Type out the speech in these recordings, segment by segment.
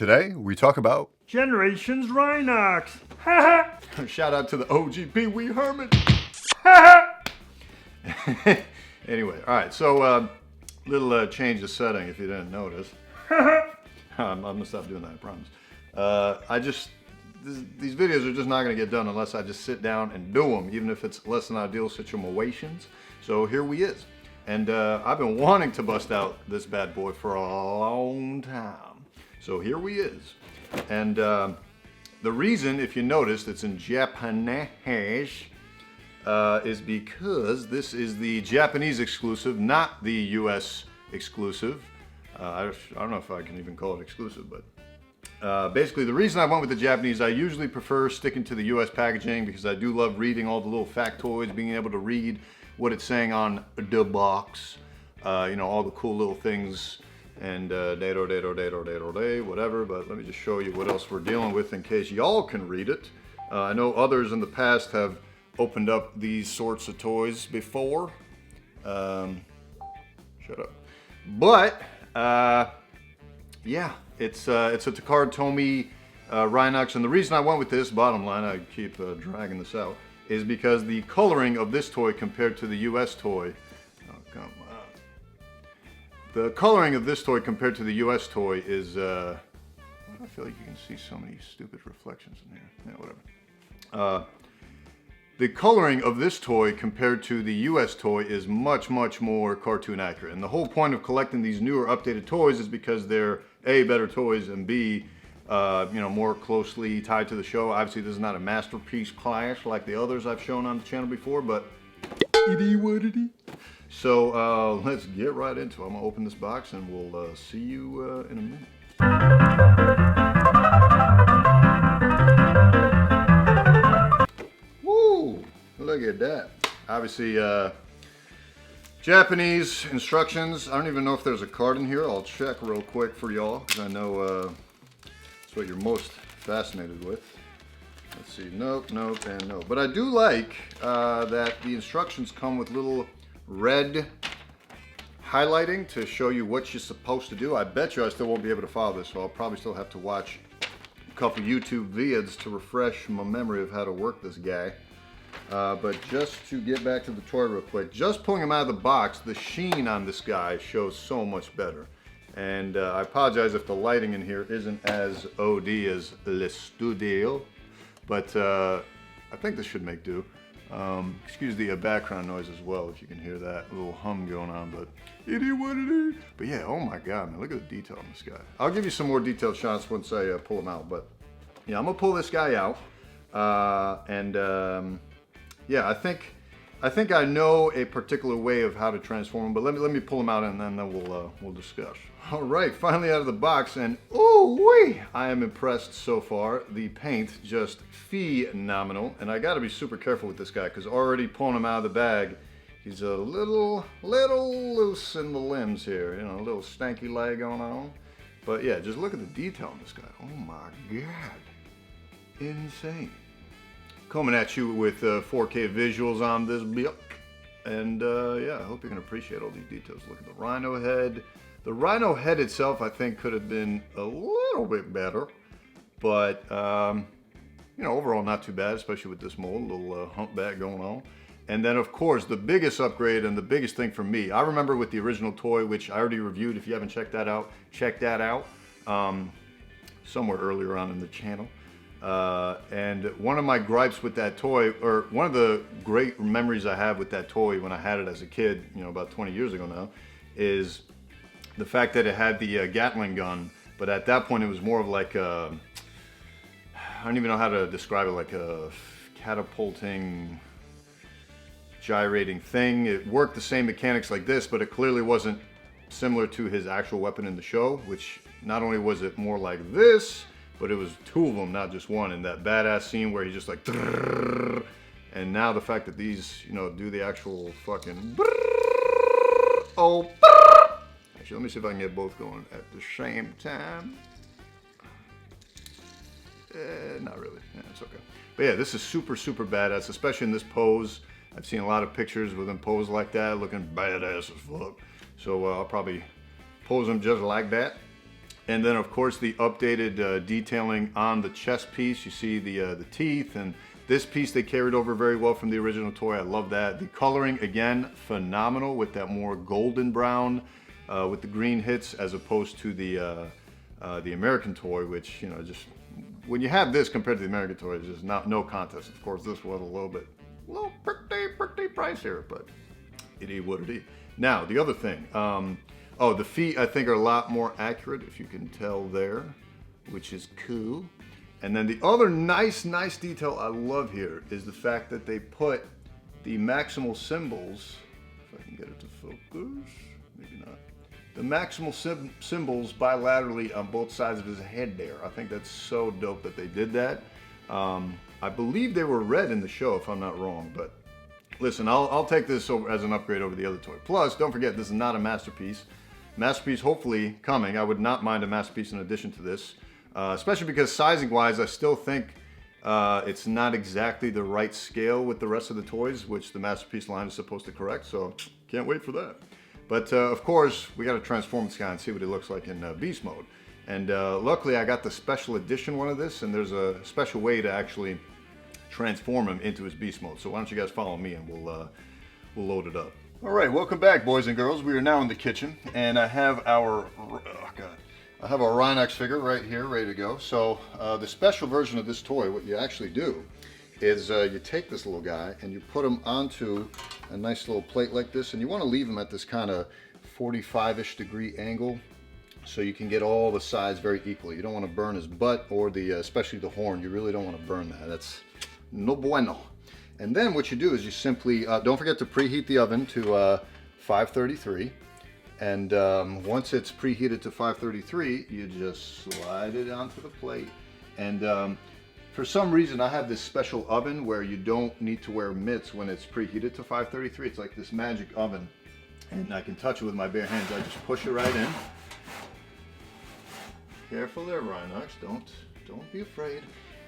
Today, we talk about Generations Rhinox. Ha shout out to the OG Pee Wee Herman. ha! Anyway, all right, so little change of setting if you didn't notice. I'm gonna stop doing that, I promise. These videos are just not gonna get done unless I just sit down and do them, even if it's less than ideal situations. So here we is. And I've been wanting to bust out this bad boy for a long time. So here we is. And the reason, if you noticed, it's in Japanese, is because this is the Japanese exclusive, not the US exclusive. I don't know if I can even call it exclusive, but basically the reason I went with the Japanese, I usually prefer sticking to the US packaging because I do love reading all the little factoids, being able to read what it's saying on the box, you know, all the cool little things, and whatever. But let me just show you what else we're dealing with in case y'all can read it. I know others in the past have opened up these sorts of toys before. Shut up. But yeah, it's a Takara Tomy Rhinox, and the reason I went with this, bottom line, I keep dragging this out, is because the coloring of this toy compared to the US toy, oh come on, the coloring of this toy compared to the US toy is, I feel like you can see so many stupid reflections in here, yeah, whatever. The coloring of this toy compared to the US toy is much more cartoon accurate. And the whole point of collecting these newer updated toys is because they're A, better toys, and B, you know, more closely tied to the show. Obviously this is not a masterpiece class like the others I've shown on the channel before, but it is what it is. So let's get right into it. I'm gonna open this box and we'll see you in a minute. Look at that. Obviously, Japanese instructions. I don't even know if there's a card in here. I'll check real quick for y'all, because I know that's what you're most fascinated with. Let's see. Nope, nope, and no. But I do like that the instructions come with little red highlighting to show you what you're supposed to do. I bet you I still won't be able to follow this, so I'll probably still have to watch a couple YouTube vids to refresh my memory of how to work this guy. But just to get back to the toy real quick, just pulling him out of the box, the sheen on this guy shows so much better. And I apologize if the lighting in here isn't as OD as Le Studio, but I think this should make do. Excuse the background noise as well, if you can hear that little hum going on, but it is what it is. But yeah, oh my God, man, look at the detail on this guy. I'll give you some more detailed shots once I pull him out, but yeah, I'm gonna pull this guy out. Yeah, I think I know a particular way of how to transform him, but let me pull him out and then we'll discuss. All right, finally out of the box, and ooh-wee, I am impressed so far. The paint just phenomenal, and I got to be super careful with this guy because already pulling him out of the bag, he's a little loose in the limbs here, you know, a little stanky leg going on. But yeah, just look at the detail on this guy. Oh my God, insane. Coming at you with 4K visuals on this bill. And yeah, I hope you can appreciate all these details. Look at the rhino head. The rhino head itself, I think, could have been a little bit better. But, you know, overall not too bad, especially with this mold, little humpback going on. And then, of course, the biggest upgrade and the biggest thing for me, I remember with the original toy, which I already reviewed. If you haven't checked that out, check that out. Somewhere earlier on in the channel. And one of my gripes with that toy, or one of the great memories I have with that toy when I had it as a kid, you know, about 20 years ago now, is the fact that it had the Gatling gun, but at that point it was more of like a, I don't even know how to describe it, like a catapulting, gyrating thing. It worked the same mechanics like this, but it clearly wasn't similar to his actual weapon in the show, which not only was it more like this, but it was two of them, not just one. And that badass scene where he just like, and now the fact that these, you know, do the actual fucking, oh, actually, let me see if I can get both going at the same time. Not really, yeah, it's okay. But yeah, this is super badass, especially in this pose. I've seen a lot of pictures with him pose like that, looking badass as fuck. So I'll probably pose him just like that. And then of course the updated detailing on the chest piece. You see the teeth, and this piece they carried over very well from the original toy. I love that. The coloring, again, phenomenal with that more golden brown with the green hits, as opposed to the American toy, which, you know, just when you have this compared to the American toy, it's just no contest. Of course, this was a little pretty pricier, but it is what it is. Now, the other thing, oh, the feet I think are a lot more accurate, if you can tell there, which is cool. And then the other nice detail I love here is the fact that they put the maximal symbols, if I can get it to focus, maybe not. The maximal symbols bilaterally on both sides of his head there. I think that's so dope that they did that. I believe they were red in the show, if I'm not wrong, but listen, I'll take this over as an upgrade over the other toy. Plus, don't forget, this is not a masterpiece. Masterpiece hopefully coming. I would not mind a masterpiece in addition to this, especially because sizing-wise, I still think it's not exactly the right scale with the rest of the toys, which the masterpiece line is supposed to correct, so can't wait for that. But of course, we got to transform this guy and see what he looks like in beast mode. And luckily, I got the special edition one of this, and there's a special way to actually transform him into his beast mode. So why don't you guys follow me and we'll load it up. All right, welcome back, boys and girls. We are now in the kitchen, and I have our I have our Rhinox figure right here, ready to go. So the special version of this toy, what you actually do is you take this little guy and you put him onto a nice little plate like this, and you want to leave him at this kind of 45-ish degree angle so you can get all the sides very equally. You don't want to burn his butt or the especially the horn. You really don't want to burn that. That's no bueno. And then what you do is you simply, don't forget to preheat the oven to 533. And once it's preheated to 533, you just slide it onto the plate. And for some reason, I have this special oven where you don't need to wear mitts when it's preheated to 533. It's like this magic oven. And I can touch it with my bare hands. I just push it right in. Careful there, Rhinox. Don't be afraid.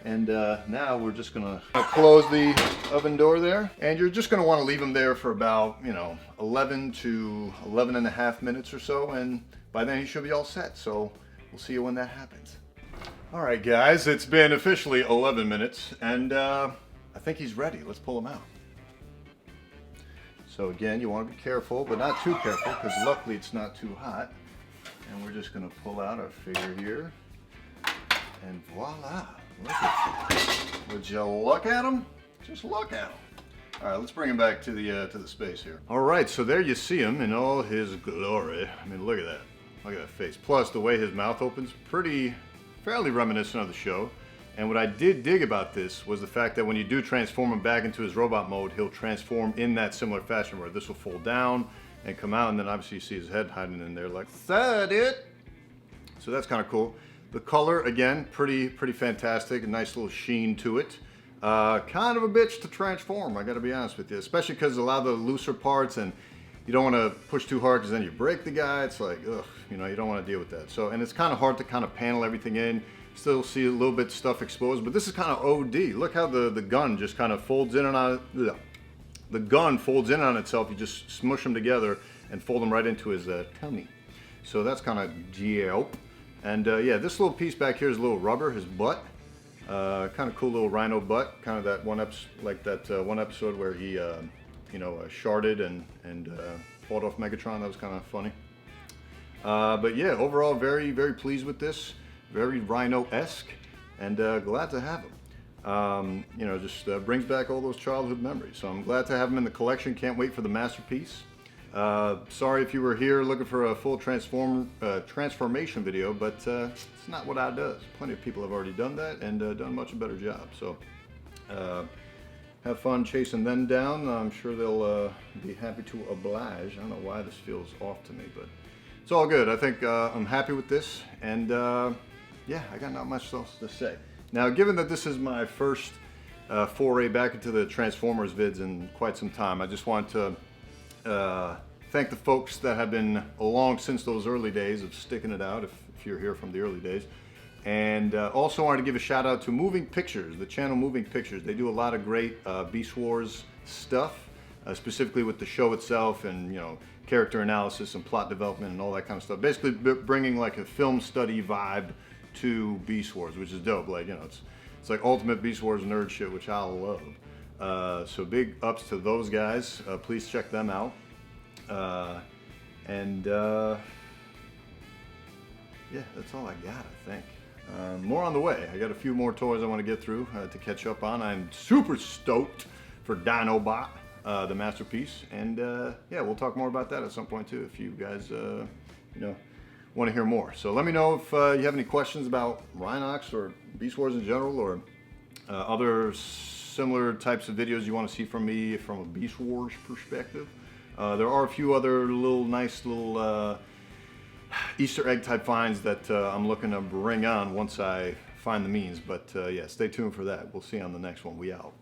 And now we're just gonna close the oven door there. And you're just gonna wanna leave them there for about, 11 to 11 and a half minutes or so. And by then he should be all set. So we'll see you when that happens. All right, guys, it's been officially 11 minutes. And I think he's ready. Let's pull him out. So again, you wanna be careful, but not too careful, because luckily it's not too hot. And we're just gonna pull out our figure here. And voila. Would you look at him? Just look at him. All right, let's bring him back to the space here. All right, so there you see him in all his glory. I mean, look at that. Look at that face. Plus, the way his mouth opens, fairly reminiscent of the show. And what I did dig about this was the fact that when you do transform him back into his robot mode, he'll transform in that similar fashion where this will fold down and come out, and then obviously you see his head hiding in there like that. So that's kind of cool. The color, again, pretty fantastic. A nice little sheen to it. Kind of a bitch to transform, I gotta be honest with you. Especially because a lot of the looser parts, and you don't want to push too hard because then you break the guy. It's like, ugh, you don't want to deal with that. So, and it's kind of hard to kind of panel everything in. Still see a little bit stuff exposed, but this is kind of OD. Look how the gun just kind of folds in and on. The gun folds in on itself. You just smush them together and fold them right into his tummy. So that's kind of dope. And yeah, this little piece back here is a little rubber, his butt. Kind of cool little rhino butt. Kind of that one episode where he, sharded and fought off Megatron. That was kind of funny. But yeah, overall, very, very pleased with this. Very Rhino-esque, and glad to have him. Just brings back all those childhood memories. So I'm glad to have him in the collection. Can't wait for the masterpiece. Sorry if you were here looking for a full transformation video, but it's not what I does. Plenty of people have already done that and done a much better job. So have fun chasing them down. I'm sure they'll be happy to oblige. I don't know why this feels off to me, but it's all good. I think I'm happy with this, and yeah, I got not much else to say. Now, given that this is my first foray back into the Transformers vids in quite some time, I just want to thank the folks that have been along since those early days of sticking it out, if you're here from the early days. And also wanted to give a shout out to Moving Pictures, the channel Moving Pictures. They do a lot of great Beast Wars stuff, specifically with the show itself and, character analysis and plot development and all that kind of stuff. Basically bringing like a film study vibe to Beast Wars, which is dope. Like, you know, it's like ultimate Beast Wars nerd shit, which I love. So big ups to those guys. Please check them out. Yeah, that's all I got, I think. More on the way. I got a few more toys I want to get through to catch up on. I'm super stoked for Dinobot, the masterpiece, and yeah, we'll talk more about that at some point too. If you guys, you know, want to hear more, so let me know if you have any questions about Rhinox or Beast Wars in general, or other similar types of videos you want to see from me from a Beast Wars perspective. There are a few other nice little Easter egg type finds that I'm looking to bring on once I find the means, but yeah, stay tuned for that. We'll see you on the next one. We out.